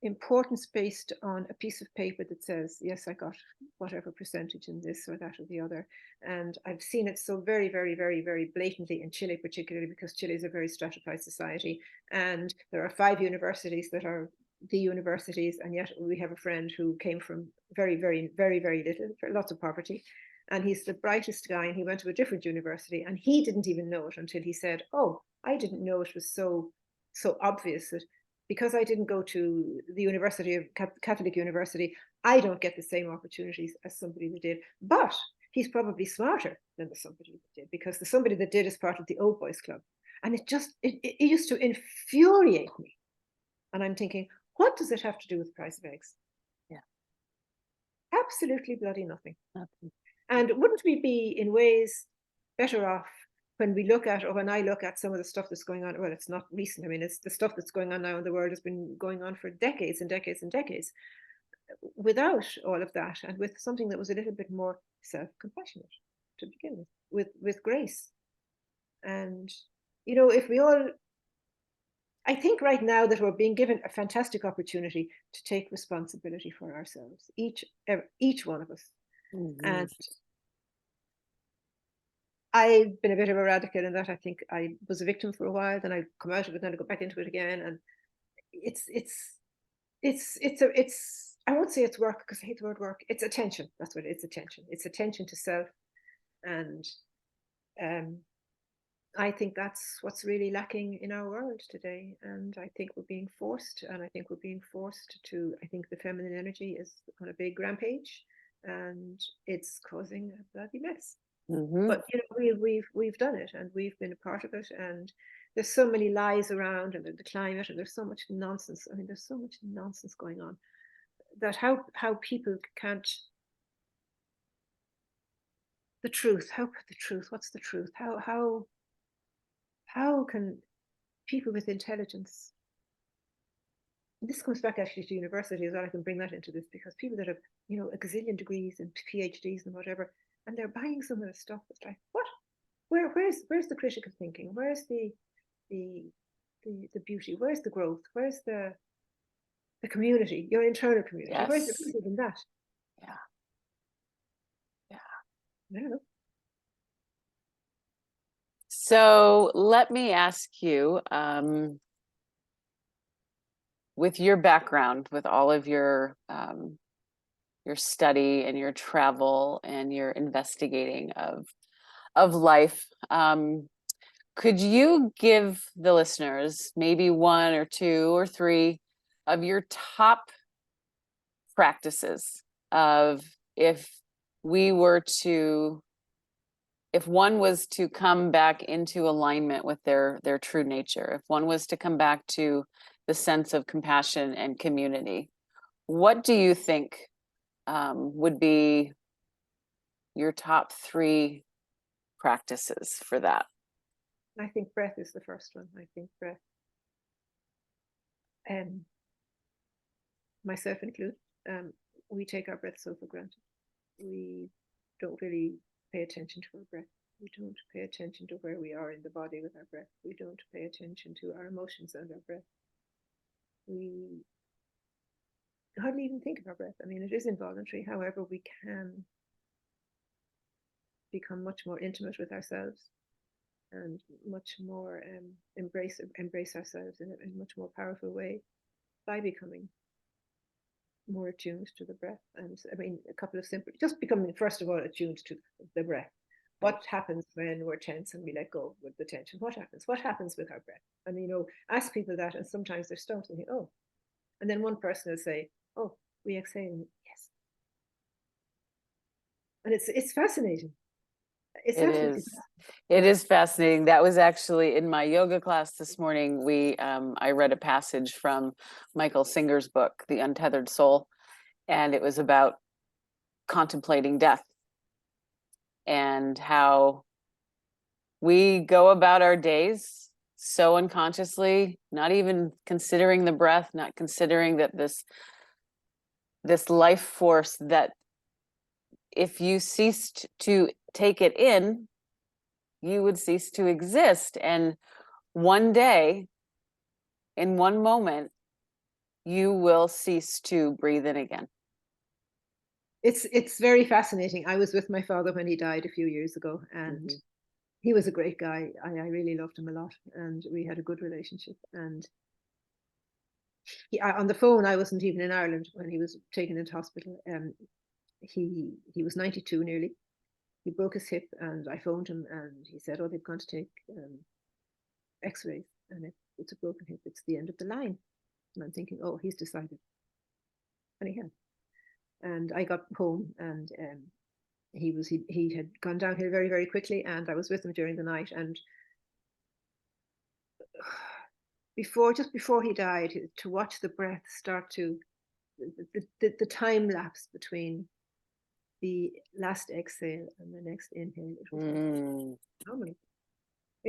importance based on a piece of paper that says, yes, I got whatever percentage in this or that or the other. And I've seen it so very, very, very, very blatantly in Chile, particularly because Chile is a very stratified society. And there are 5 universities that are the universities. And yet we have a friend who came from very, very, very, very little, lots of poverty. And he's the brightest guy, and he went to a different university, and he didn't even know it until he said, oh, I didn't know it was so obvious that because I didn't go to the University of Catholic University, I don't get the same opportunities as somebody that did. But he's probably smarter than the somebody that did, because the somebody that did is part of the old boys club. And it used to infuriate me. And I'm thinking, what does it have to do with the price of eggs? Yeah. Absolutely bloody nothing. And wouldn't we be in ways better off when we look at, or when I look at some of the stuff that's going on, well, it's not recent. I mean, it's the stuff that's going on now in the world has been going on for decades and decades and decades. Without all of that, and with something that was a little bit more self-compassionate to begin with grace. And, you know, if we all, I think right now that we're being given a fantastic opportunity to take responsibility for ourselves, each one of us. And I've been a bit of a radical in that. I think I was a victim for a while, then I come out of it, then I go back into it again. And it's I won't say it's work because I hate the word work. It's attention. That's what it's attention. It's attention to self. And I think that's what's really lacking in our world today. And I think we're being forced, I think the feminine energy is on a big rampage, and it's causing a bloody mess. But you know, we've done it, and we've been a part of it, and there's so many lies around, and the climate, and there's so much nonsense. I mean, there's so much nonsense going on that how people can't, the truth, what's the truth? How can people with intelligence, and this comes back actually to university as well, I can bring that into this, because people that have, you know, a gazillion degrees and PhDs and whatever, and they're buying some of the stuff, it's like, what? Where's the critical thinking? Where's the beauty? Where's the growth? Where's the community, your internal community? Yes. Where's even that? Yeah. I don't know. So let me ask you, with your background, with all of your study and your travel and your investigating of life, could you give the listeners maybe one or two or three of your top practices of if one was to come back into alignment with their true nature, if one was to come back to the sense of compassion and community, what do you think would be your top three practices for that? I think breath is the first one. I think breath, myself included, we take our breath so for granted. We don't really pay attention to our breath. We don't pay attention to where we are in the body with our breath. We don't pay attention to our emotions and our breath. We hardly even think of our breath. I mean, it is involuntary. However, we can become much more intimate with ourselves and much more embrace ourselves in a much more powerful way by becoming more attuned to the breath. And I mean, a couple of simple, just becoming, first of all, attuned to the breath. What happens when we're tense and we let go with the tension? What happens with our breath? And, you know, ask people that, and sometimes they're stumped and think, oh. And then one person will say, oh, we exhale. Yes. And it's fascinating. It is fascinating. That was actually in my yoga class this morning. I read a passage from Michael Singer's book, The Untethered Soul, and it was about contemplating death and how we go about our days so unconsciously, not even considering the breath, not considering that this life force, that if you ceased to take it in, you would cease to exist. And one day, in one moment, you will cease to breathe in again. It's very fascinating. I was with my father when he died a few years ago, and he was a great guy. I really loved him a lot, and we had a good relationship. And on the phone, I wasn't even in Ireland when he was taken into hospital. He was 92 nearly. He broke his hip, and I phoned him, and he said, oh, they've gone to take x-rays, and if it's a broken hip, it's the end of the line. And I'm thinking, oh, he's decided. And he had. And I got home, and he had gone downhill very, very quickly, and I was with him during the night. And just before he died, to watch the breath start to, the time lapse between the last exhale and the next inhale, it was phenomenal.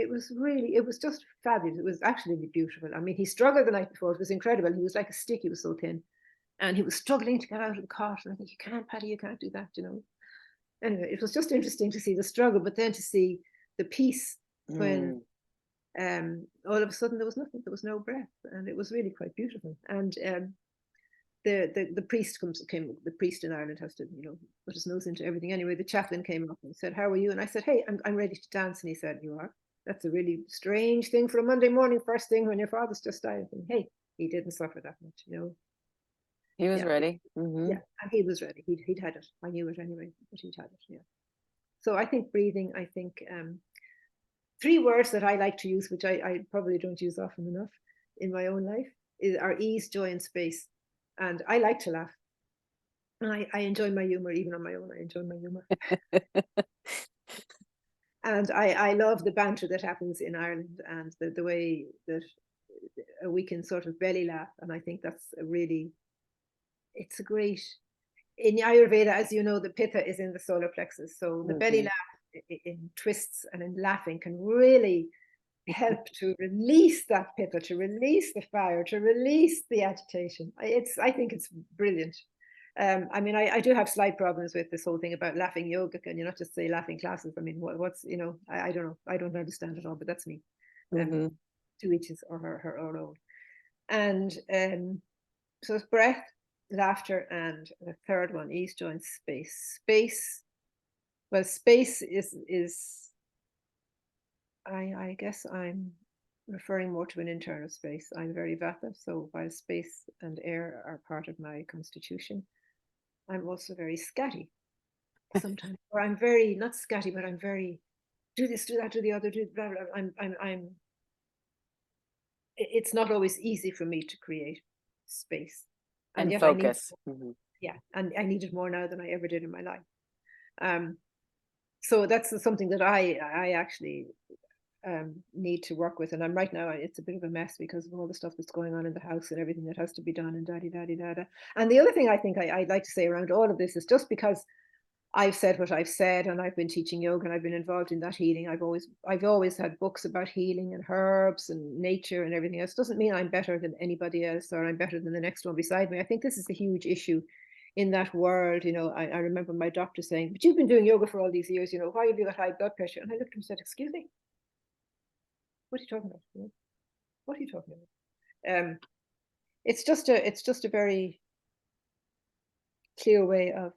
It was just fabulous. It was absolutely beautiful. I mean, he struggled the night before. It was incredible. He was like a stick. He was so thin. And he was struggling to get out of the cot. And I think, you can't, Paddy, you can't do that, you know. Anyway, it was just interesting to see the struggle, but then to see the peace when all of a sudden there was nothing, there was no breath. And it was really quite beautiful. And the priest came, the priest in Ireland has to, you know, put his nose into everything. Anyway, the chaplain came up and said, "How are you?" And I said, "Hey, I'm ready to dance." And he said, "You are? That's a really strange thing for a Monday morning, first thing when your father's just died." And hey, he didn't suffer that much, you know. He was Yeah, ready. yeah, and he was ready. He'd had it. I knew it anyway, but he'd had it. Yeah. So I think breathing. I think 3 words that I like to use, which I probably don't use often enough in my own life, are ease, joy, and space. And I like to laugh. And I enjoy my humor, even on my own. I enjoy my humor. And I love the banter that happens in Ireland, and the way that we can sort of belly laugh. And I think that's it's a great, in Ayurveda, as you know, the pitta is in the solar plexus. So the belly laugh in twists and in laughing can really help to release that pitta, to release the fire, to release the agitation. I think it's brilliant. I mean, I do have slight problems with this whole thing about laughing yoga. Can you not just say laughing classes? I mean, what's, you know, I don't know. I don't understand it all, but that's me. To each his or her own. And so it's breath, laughter, and the third one, ease, join, space. Space, well, space is I guess I'm referring more to an internal space. I'm very vata, so while space and air are part of my constitution, I'm also very scatty sometimes, or I'm very, not scatty, but I'm very, do this, do that, do the other, do blah, blah. It's not always easy for me to create space. And yet focus. Yeah, and I need it more now than I ever did in my life. So that's something that I actually need to work with. And I'm right now, it's a bit of a mess because of all the stuff that's going on in the house and everything that has to be done and da-di-da-di-da-da. And the other thing I think I'd like to say around all of this is, just because I've said what I've said and I've been teaching yoga and I've been involved in that healing, I've always had books about healing and herbs and nature and everything else, doesn't mean I'm better than anybody else or I'm better than the next one beside me. I think this is a huge issue in that world. You know, I remember my doctor saying, "But you've been doing yoga for all these years, you know, why have you got high blood pressure?" And I looked at him and said, "Excuse me, what are you talking about? You know, what are you talking about?" It's just a very clear way of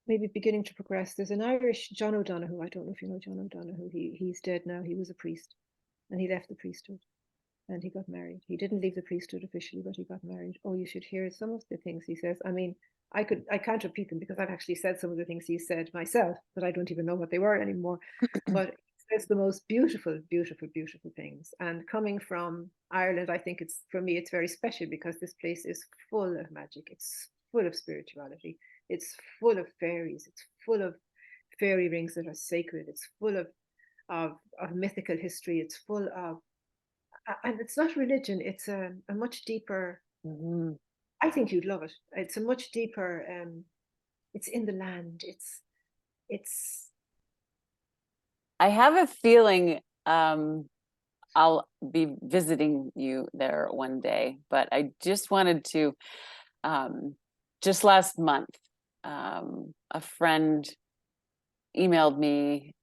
maybe beginning to progress. There's an Irish, John O'Donoghue. I don't know if you know John O'Donoghue. He's dead now. He was a priest, and he left the priesthood, and he got married. He didn't leave the priesthood officially, but he got married. Oh, you should hear some of the things he says. I mean, I can't repeat them because I've actually said some of the things he said myself, but I don't even know what they were anymore. But he says the most beautiful, beautiful, beautiful things. And coming from Ireland, I think for me, it's very special because this place is full of magic. It's full of spirituality. It's full of fairies. It's full of fairy rings that are sacred. It's full of mythical history. It's full of, and it's not religion. It's a much deeper. I think you'd love it. It's a much deeper. It's in the land. It's. I have a feeling I'll be visiting you there one day, but I just wanted to, just last month, a friend emailed me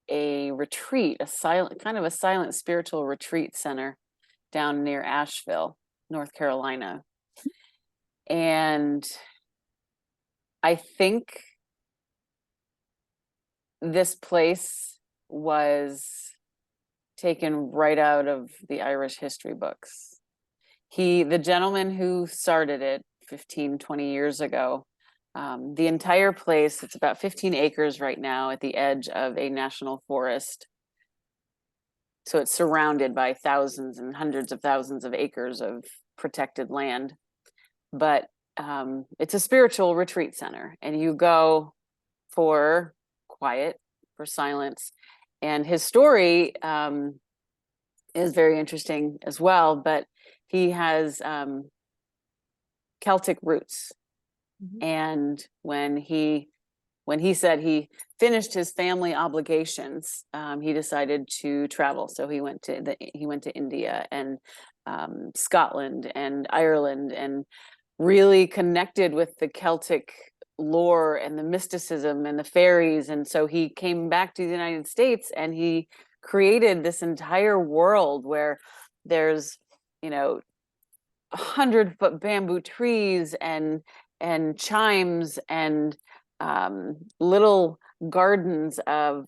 a retreat, a silent spiritual retreat center down near Asheville, North Carolina. And I think this place was taken right out of the Irish history books. The gentleman who started it 15, 20 years ago, the entire place, it's about 15 acres right now at the edge of a national forest. So it's surrounded by thousands and hundreds of thousands of acres of protected land. But it's a spiritual retreat center, and you go for quiet, for silence. And his story is very interesting as well, but he has Celtic roots. And when he when he said he finished his family obligations, he decided to travel. So he went to India and Scotland and Ireland, and really connected with the Celtic lore and the mysticism and the fairies. And so he came back to the United States and he created this entire world where there's, 100-foot bamboo trees and chimes and little gardens of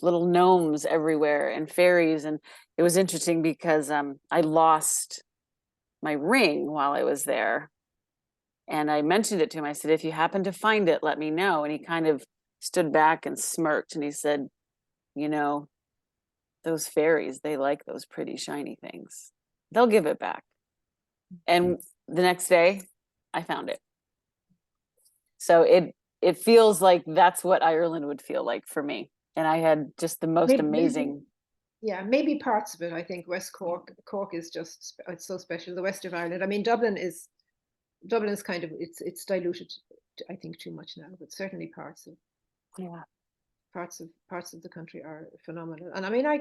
little gnomes everywhere and fairies. And it was interesting because I lost my ring while I was there, and I mentioned it to him. I said, if you happen to find it, let me know. And he kind of stood back and smirked, and he said, those fairies, they like those pretty shiny things. They'll give it back. And the next day I found it. So it feels like that's what Ireland would feel like for me. And I had just the most amazing. Maybe parts of it. I think West Cork is just, it's so special. The west of Ireland, I mean, Dublin is kind of, it's diluted, I think, too much now, but certainly parts of the country are phenomenal. And I mean, I'm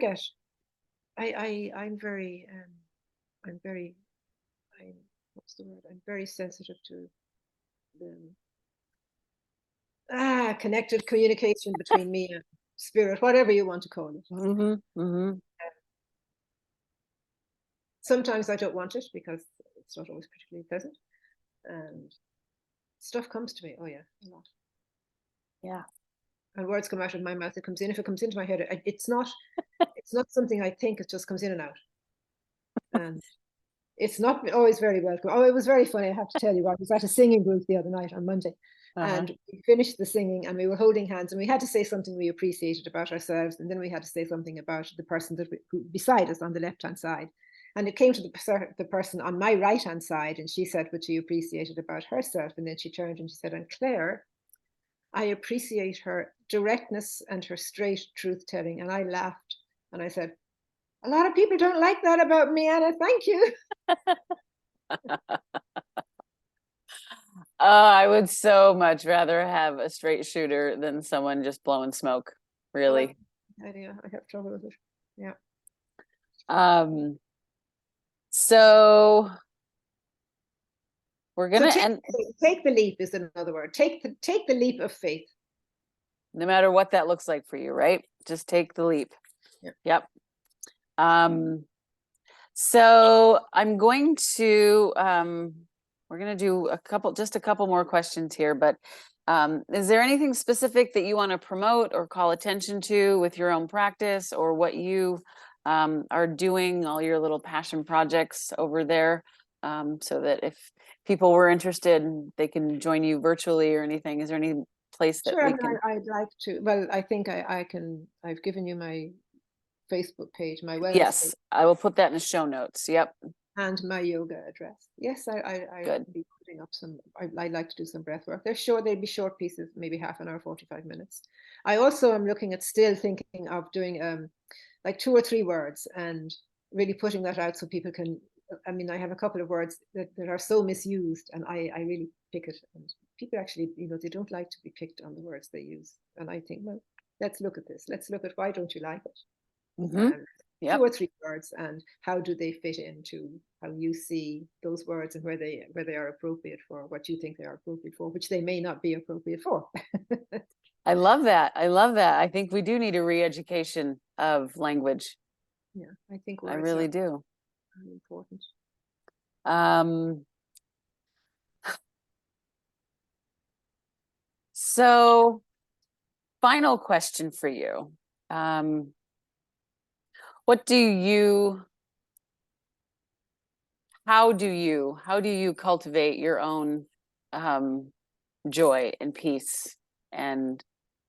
very sensitive to the connected communication between me and spirit, whatever you want to call it. Sometimes I don't want it because it's not always particularly pleasant, and stuff comes to me. Oh yeah, a lot. Yeah. And words come out of my mouth. It comes in. If it comes into my head, it's not something I think. It just comes in and out. And it's not always very welcome. Oh, it was very funny. I have to tell you, I was at a singing group the other night on Monday, and we finished the singing and we were holding hands and we had to say something we appreciated about ourselves, and then we had to say something about the person who beside us on the left-hand side. And it came to the person on my right-hand side, and she said what she appreciated about herself. And then she turned and she said, and Claire, I appreciate her directness and her straight truth-telling. And I laughed and I said, a lot of people don't like that about me, Anna. Thank you. I would so much rather have a straight shooter than someone just blowing smoke. Really. I have trouble with it. Yeah. So we're gonna take the leap is another word. Take the leap of faith. No matter what that looks like for you, right? Just take the leap. Yep. So I'm going to we're gonna do just a couple more questions here, but is there anything specific that you want to promote or call attention to with your own practice, or what you are doing, all your little passion projects over there, so that if people were interested, they can join you virtually or anything? Is there any place that we can? I'd like to. Well, I think I can. I've given you my Facebook page, my wellness Yes, page. I will put that in the show notes. Yep. And my yoga address. Yes, I'd be putting up some. I'd like to do some breath work. They'd be short pieces, maybe half an hour, 45 minutes. I also am still thinking of doing like 2 or 3 words and really putting that out so people can. I mean, I have a couple of words that are so misused, and I really pick it. And people actually, they don't like to be picked on the words they use. And I think, well, let's look at this. Let's look at why don't you like it? 2 or 3 words, and how do they fit into how you see those words, and where they are appropriate for what you think they are appropriate for, which they may not be appropriate for. I love that. I think we do need a re-education of language. Yeah, I think I really do. Very important. So final question for you. How do you cultivate your own joy and peace and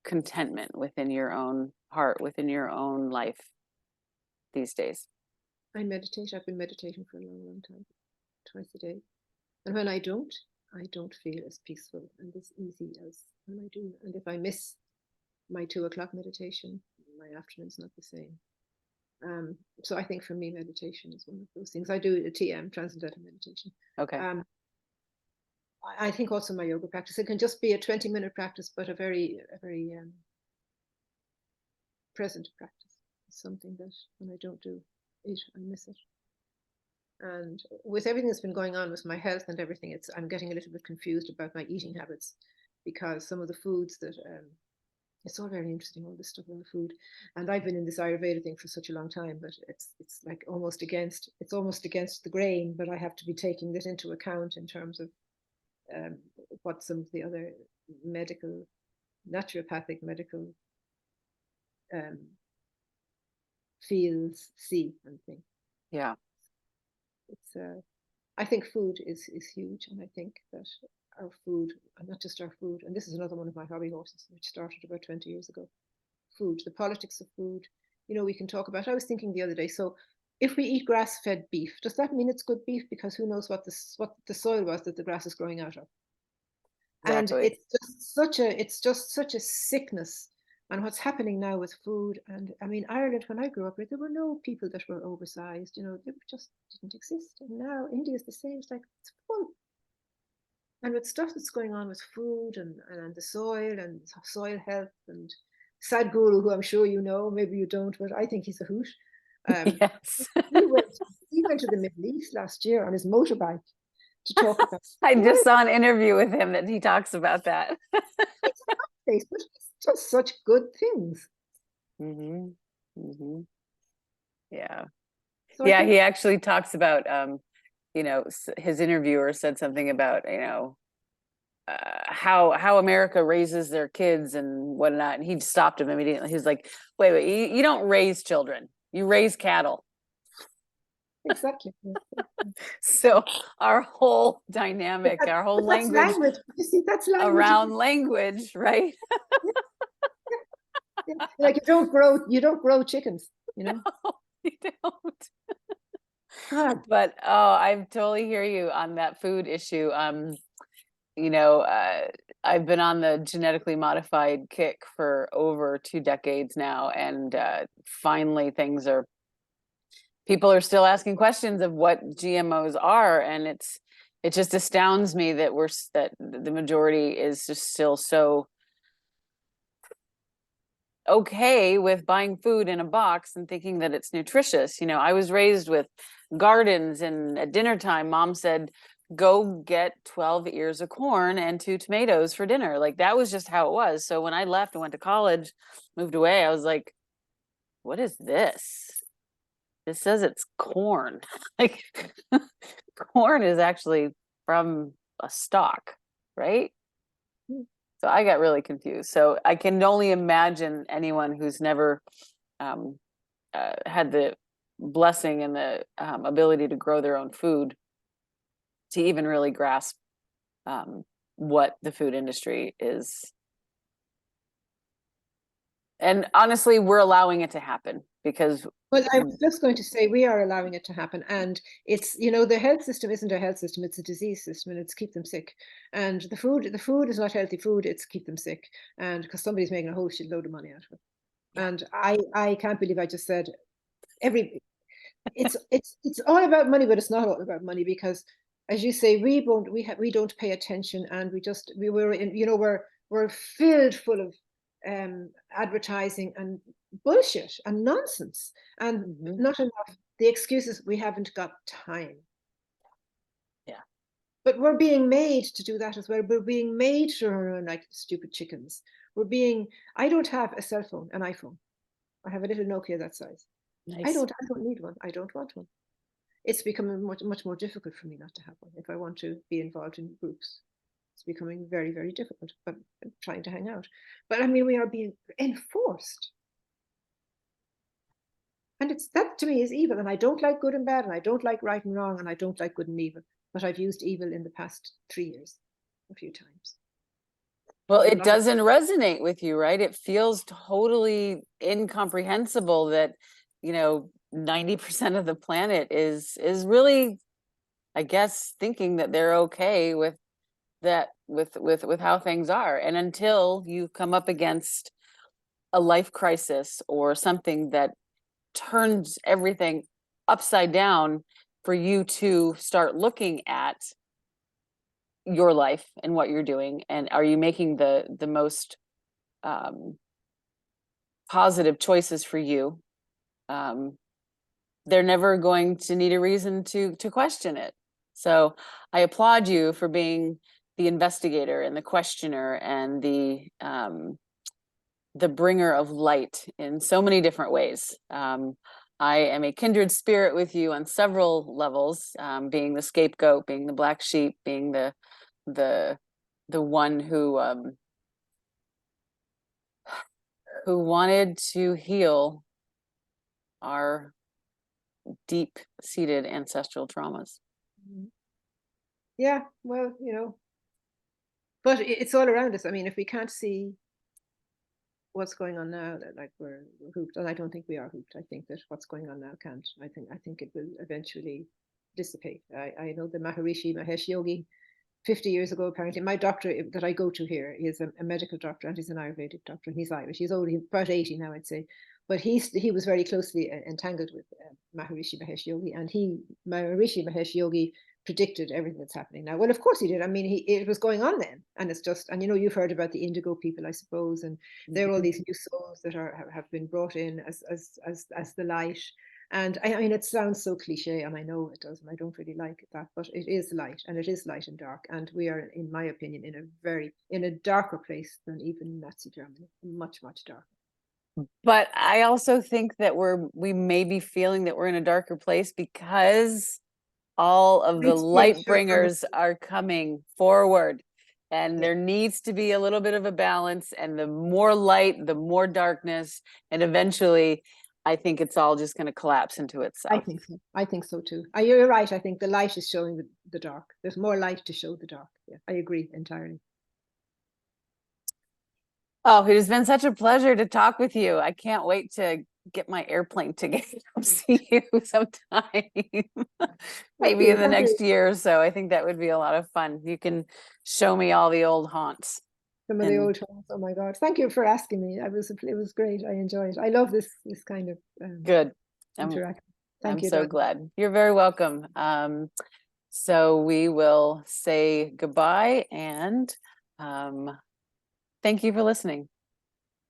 contentment within your own heart, within your own life these days? I meditate. I've been meditating for a long time, twice a day. And when I don't feel as peaceful and as easy as when I do. And if I miss my 2 o'clock meditation, my afternoon's not the same. So I think for me, meditation is one of those things. I do a TM, transcendental meditation. Okay. I think also my yoga practice, it can just be a 20-minute practice, but a very present practice. It's something that when I don't do it, I miss it. And with everything that's been going on with my health and everything, I'm getting a little bit confused about my eating habits, because some of the foods that it's all very interesting, all this stuff on the food. And I've been in this Ayurveda thing for such a long time, but it's like almost against the grain, but I have to be taking this into account in terms of what some of the other naturopathic medical fields see and think. Yeah. It's I think food is huge, and I think that our food, and not just our food, and this is another one of my hobby horses, which started about 20 years ago. Food, the politics of food. We can talk about. I was thinking the other day. So, if we eat grass-fed beef, does that mean it's good beef? Because who knows what the soil was that the grass is growing out of? Exactly. And it's just such a sickness. And what's happening now with food, and I mean, Ireland, when I grew up, there were no people that were oversized, they just didn't exist. And now India is the same. It's like, it's full. And with stuff that's going on with food and the soil and soil health, and Sadhguru, who I'm sure you know, maybe you don't, but I think he's a hoot. Yes. He went to the Middle East last year on his motorbike to talk about. I just saw an interview with him that he talks about that. It's a hot place, but he does such good things. Mm-hmm. Mm-hmm. Yeah. So Yeah, he actually talks about his interviewer said something about how America raises their kids and whatnot, and he stopped him immediately. He's like, wait, you don't raise children, you raise cattle. Exactly. So our whole dynamic, our whole language. You see, that's language around language, right? Yeah. Like you don't grow chickens, No, you don't. God. But I totally hear you on that food issue. I've been on the genetically modified kick for over 2 decades now, and finally people are still asking questions of what GMOs are, and it just astounds me that that the majority is just still so okay with buying food in a box and thinking that it's nutritious. I was raised with gardens, and at dinner time, mom said, go get 12 ears of corn and 2 tomatoes for dinner. Like, that was just how it was. So when I left and went to college, moved away, I was like, what is this? This says it's corn. Like, corn is actually from a stalk, right? So I got really confused. So I can only imagine anyone who's never had the blessing and the ability to grow their own food to even really grasp what the food industry is. And honestly, we're allowing it to happen because. Well, I was just going to say, we are allowing it to happen. And it's, the health system isn't a health system, it's a disease system, and it's keep them sick. And the food is not healthy food, it's keep them sick. And because somebody's making a whole shitload of money out of it. Yeah. And I can't believe I just said it's all about money, but it's not all about money, because as you say, we don't pay attention, and we're filled full of advertising and bullshit and nonsense, and not enough. The excuses, we haven't got time. Yeah. But we're being made to do that as well. We're being made to run like stupid chickens. I don't have a cell phone, an iPhone. I have a little Nokia that size. Nice. I don't need one. I don't want one. It's becoming much more difficult for me not to have one if I want to be involved in groups. It's becoming very, very difficult, but I'm trying to hang out. But I mean, we are being enforced. And that to me is evil. And I don't like good and bad, and I don't like right and wrong, and I don't like good and evil. But I've used evil in the past 3 years a few times. Well, it doesn't resonate with you, right? It feels totally incomprehensible that, 90% of the planet is really, I guess, thinking that they're okay with that, with how things are. And until you come up against a life crisis or something that turns everything upside down for you to start looking at your life and what you're doing, and are you making the most positive choices for you, they're never going to need a reason to question it. So I applaud you for being the investigator and the questioner and the bringer of light in so many different ways. I am a kindred spirit with you on several levels, being the scapegoat, being the black sheep, being the one who wanted to heal our deep-seated ancestral traumas. Yeah, well, you know, but it's all around us. I mean, if we can't see what's going on now, that like we're hooped, and I don't think we are hooped. I think that what's going on now can't. I think it will eventually dissipate. I know the Maharishi Mahesh Yogi 50 years ago, apparently, my doctor that I go to here is a medical doctor, and he's an Ayurvedic doctor, and he's Irish. He's old, he's about 80 now, I'd say. But he was very closely entangled with Maharishi Mahesh Yogi, and Maharishi Mahesh Yogi predicted everything that's happening now. Well, of course he did. I mean, it was going on then, and it's just, and you know, you've heard about the indigo people, I suppose, and they're all these new souls that have been brought in as the light. And I mean, it sounds so cliche, and I know it does, and I don't really like that, but it is light, and it is light and dark. And we are, in my opinion, in a darker place than even Nazi Germany, much, much darker. But I also think that we may be feeling that we're in a darker place because all of the light bringers are coming forward, and there needs to be a little bit of a balance, and the more light, the more darkness, and eventually I think it's all just going to collapse into itself. I think so too. You're right. I think the light is showing the dark. There's more light to show the dark. Yeah, I agree entirely. Oh, it has been such a pleasure to talk with you. I can't wait to get my airplane ticket to see you sometime. Maybe in the next year or so. I think that would be a lot of fun. You can show me all the old haunts. Some of the old haunts. Oh my God. Thank you for asking me. It was great. I enjoyed it. I love this kind of good interaction. Thank you. I'm so glad. You're very welcome. So we will say goodbye, and thank you for listening.